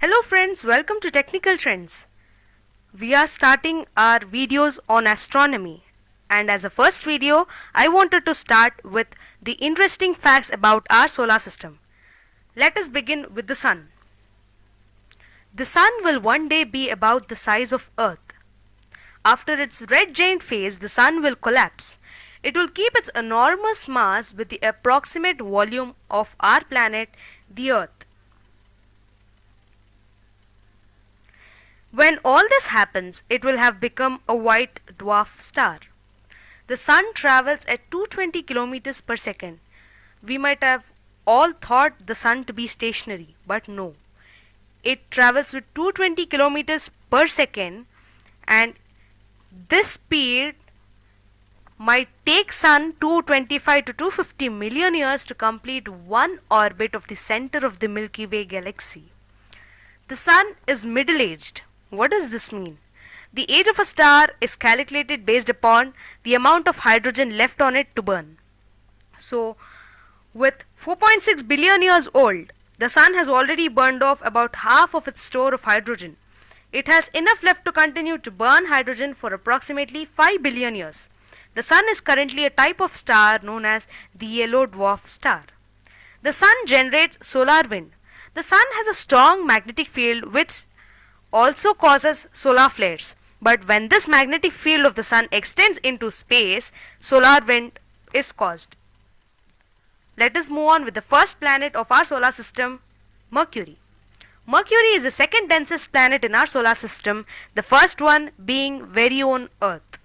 Hello friends, welcome to Technical Trends. We are starting our videos on astronomy, and as a first video I wanted to start with the interesting facts about our solar system. Let us begin with the sun. The sun will one day be about the size of Earth. After its red giant phase, the sun will collapse. It will keep its enormous mass with the approximate volume of our planet, the Earth. When all this happens, it will have become a white dwarf star. The sun travels at 220 kilometers per second. We might have all thought the sun to be stationary, but no. It travels with 220 kilometers per second, and this speed might take sun 225 to 250 million years to complete one orbit of the center of the Milky Way galaxy. The sun is middle-aged. What does this mean? The age of a star is calculated based upon the amount of hydrogen left on it to burn. So, with 4.6 billion years old, the sun has already burned off about half of its store of hydrogen. It has enough left to continue to burn hydrogen for approximately 5 billion years. The sun is currently a type of star known as the yellow dwarf star. The sun generates solar wind. The sun has a strong magnetic field which also causes solar flares. But when this magnetic field of the sun extends into space, solar wind is caused. Let us move on with the first planet of our solar system, Mercury. Mercury is the second densest planet in our solar system, the first one being very own Earth.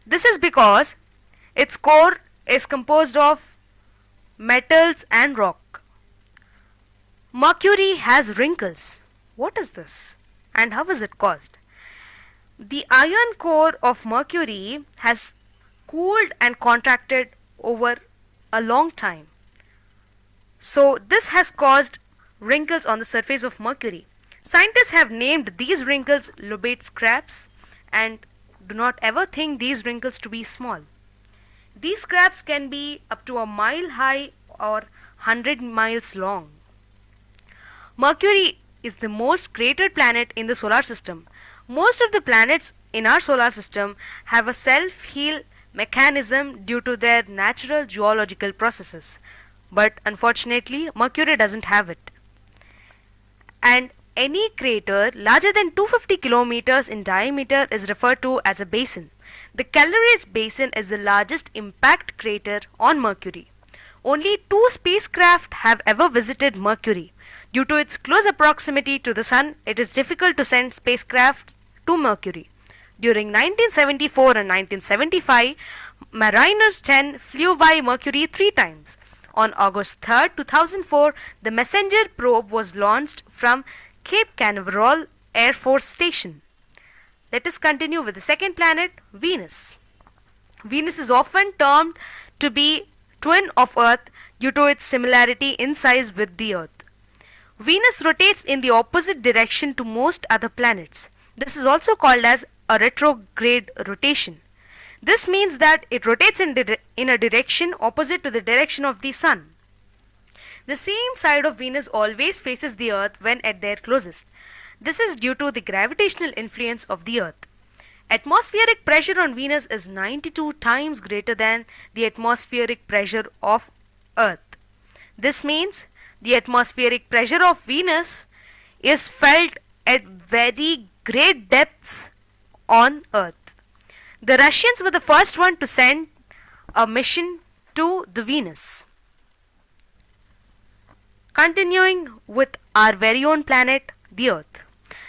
This is because its core is composed of metals and rock. Mercury has wrinkles. What is this and how is it caused? The iron core of Mercury has cooled and contracted over a long time. So this has caused wrinkles on the surface of Mercury. Scientists have named these wrinkles lobate scraps and do not ever think these wrinkles to be small. These scraps can be up to a mile high or 100 miles long. Mercury is the most cratered planet in the solar system. Most of the planets in our solar system have a self-heal mechanism due to their natural geological processes. But unfortunately, Mercury doesn't have it. And any crater larger than 250 kilometers in diameter is referred to as a basin. The Caloris Basin is the largest impact crater on Mercury. Only 2 spacecraft have ever visited Mercury. Due to its close proximity to the Sun, it is difficult to send spacecraft to Mercury. During 1974 and 1975, Mariner 10 flew by Mercury 3 times. On August 3, 2004, the Messenger probe was launched from Cape Canaveral Air Force Station. Let us continue with the second planet, Venus. Venus is often termed to be twin of Earth due to its similarity in size with the Earth. Venus rotates in the opposite direction to most other planets. This is also called as a retrograde rotation. This means that it rotates in a direction opposite to the direction of the Sun. The same side of Venus always faces the Earth when at their closest. This is due to the gravitational influence of the Earth. Atmospheric pressure on Venus is 92 times greater than the atmospheric pressure of Earth. This means the atmospheric pressure of Venus is felt at very great depths on Earth. The Russians were the first one to send a mission to the Venus. Continuing with our very own planet, the Earth.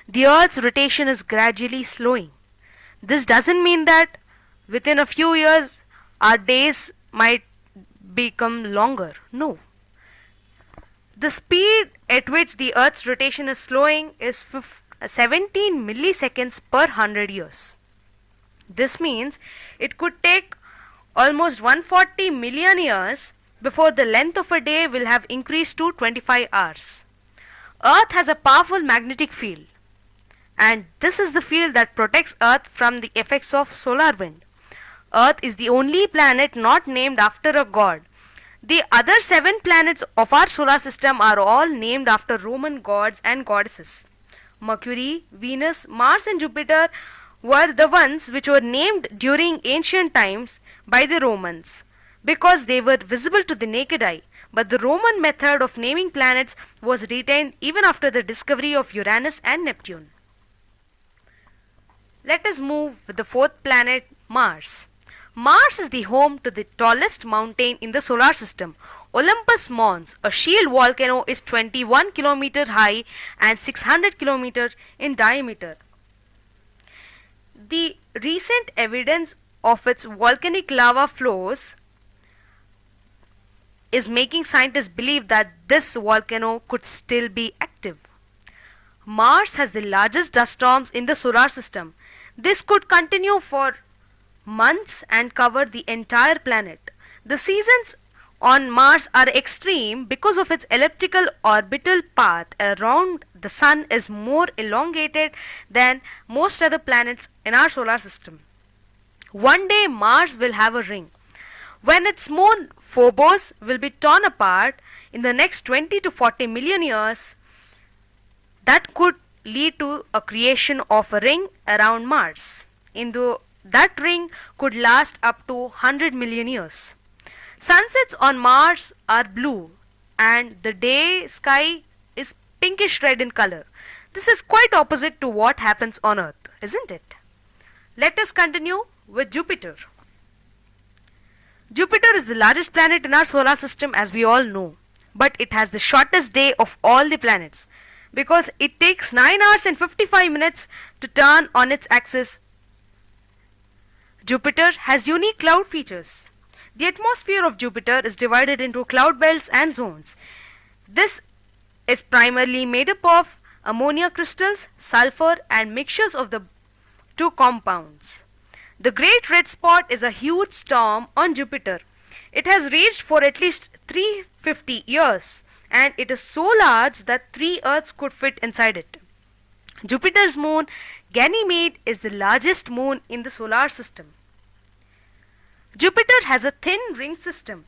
The Earth's rotation is gradually slowing. This doesn't mean that within a few years our days might become longer. No. The speed at which the Earth's rotation is slowing is 17 milliseconds per 100 years. This means it could take almost 140 million years before the length of a day will have increased to 25 hours. Earth has a powerful magnetic field, and this is the field that protects Earth from the effects of solar wind. Earth is the only planet not named after a god. The other 7 planets of our solar system are all named after Roman gods and goddesses. Mercury, Venus, Mars, and Jupiter were the ones which were named during ancient times by the Romans because they were visible to the naked eye. But the Roman method of naming planets was retained even after the discovery of Uranus and Neptune. Let us move with the 4th planet, Mars. Mars is the home to the tallest mountain in the solar system. Olympus Mons, a shield volcano, is 21 km high and 600 km in diameter. The recent evidence of its volcanic lava flows is making scientists believe that this volcano could still be active. Mars has the largest dust storms in the solar system. This could continue for months and cover the entire planet. The seasons on Mars are extreme because of its elliptical orbital path around the Sun is more elongated than most other planets in our solar system. One day Mars will have a ring. When its moon Phobos will be torn apart in the next 20 to 40 million years, that could lead to a creation of a ring around Mars. That ring could last up to 100 million years. Sunsets on Mars are blue and the day sky is pinkish red in color. This is quite opposite to what happens on Earth, isn't it? Let us continue with Jupiter. Jupiter is the largest planet in our solar system, as we all know, but it has the shortest day of all the planets because it takes 9 hours and 55 minutes to turn on its axis. Jupiter has unique cloud features. The atmosphere of Jupiter is divided into cloud belts and zones. This is primarily made up of ammonia crystals, sulfur, and mixtures of the two compounds. The Great Red Spot is a huge storm on Jupiter. It has raged for at least 350 years and it is so large that 3 Earths could fit inside it. Jupiter's moon, Ganymede, is the largest moon in the solar system. Jupiter has a thin ring system.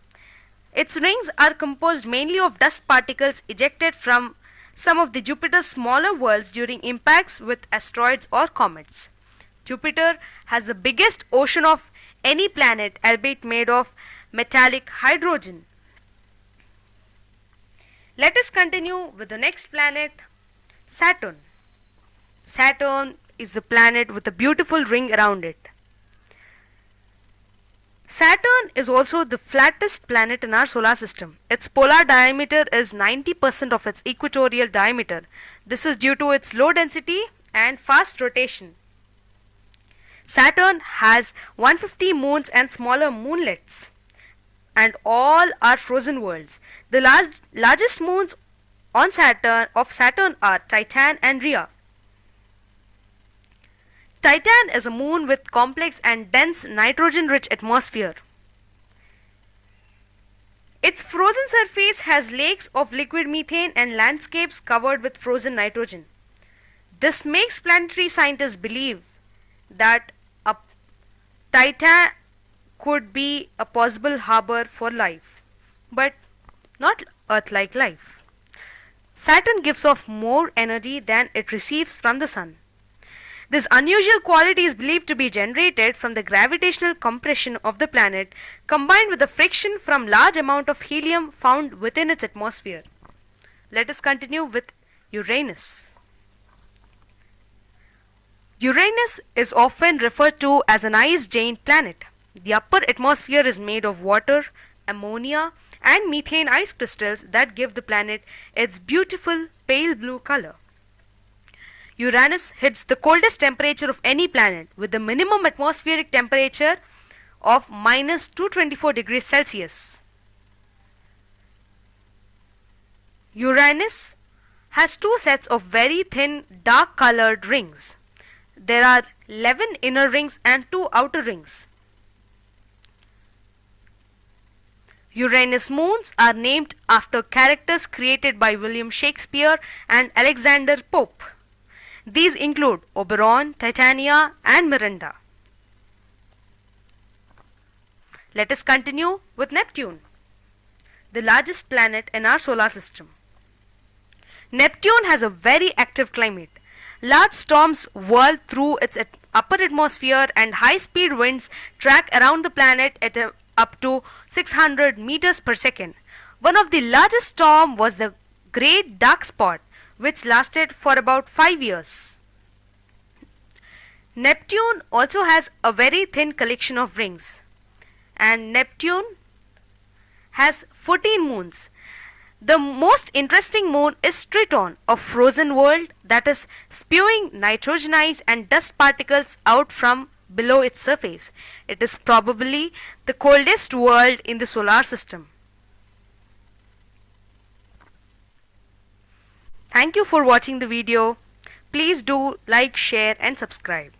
Its rings are composed mainly of dust particles ejected from some of the Jupiter's smaller worlds during impacts with asteroids or comets. Jupiter has the biggest ocean of any planet, albeit made of metallic hydrogen. Let us continue with the next planet, Saturn. Saturn is a planet with a beautiful ring around it. Saturn is also the flattest planet in our solar system. Its polar diameter is 90% of its equatorial diameter. This is due to its low density and fast rotation. Saturn has 150 moons and smaller moonlets, and all are frozen worlds. The largest moons on Saturn are Titan and Rhea. Titan is a moon with complex and dense nitrogen-rich atmosphere. Its frozen surface has lakes of liquid methane and landscapes covered with frozen nitrogen. This makes planetary scientists believe that Titan could be a possible harbor for life, but not Earth-like life. Saturn gives off more energy than it receives from the Sun. This unusual quality is believed to be generated from the gravitational compression of the planet combined with the friction from large amount of helium found within its atmosphere. Let us continue with Uranus. Uranus is often referred to as an ice giant planet. The upper atmosphere is made of water, ammonia, and methane ice crystals that give the planet its beautiful pale blue color. Uranus hits the coldest temperature of any planet with the minimum atmospheric temperature of minus 224 degrees Celsius. Uranus has 2 sets of very thin dark colored rings. There are 11 inner rings and 2 outer rings. Uranus moons are named after characters created by William Shakespeare and Alexander Pope. These include Oberon, Titania, and Miranda. Let us continue with Neptune. the largest planet in our solar system. Neptune has a very active climate. Large storms whirl through its upper atmosphere and high-speed winds track around the planet at up to 600 meters per second. One of the largest storms was the Great Dark Spot, which lasted for about 5 years. Neptune also has a very thin collection of rings, and Neptune has 14 moons. The most interesting moon is Triton, a frozen world that is spewing nitrogen ice and dust particles out from below its surface. It is probably the coldest world in the solar system. Thank you for watching the video. Please do like, share and subscribe.